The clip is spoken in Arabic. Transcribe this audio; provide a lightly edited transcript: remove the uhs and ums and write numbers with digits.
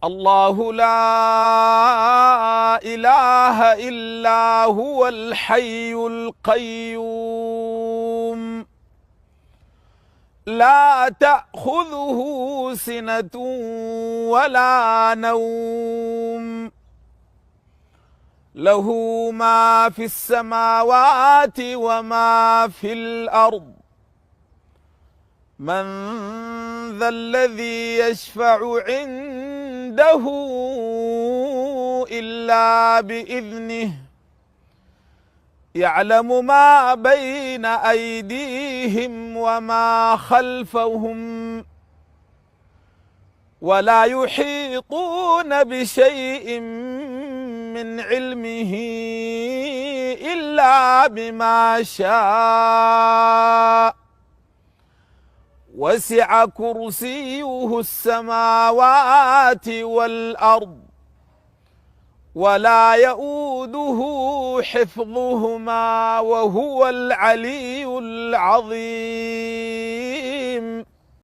الله لا إله إلا هو الحي القيوم لا تأخذه سنة ولا نوم له ما في السماوات وما في الأرض من ذا الذي يشفع عنده إلا بإذنه يعلم ما بين أيديهم وما خلفهم ولا يحيطون بشيء من علمه إلا بما شاء وسع كرسيه السماوات والأرض ولا يؤوده حفظهما وهو العلي العظيم.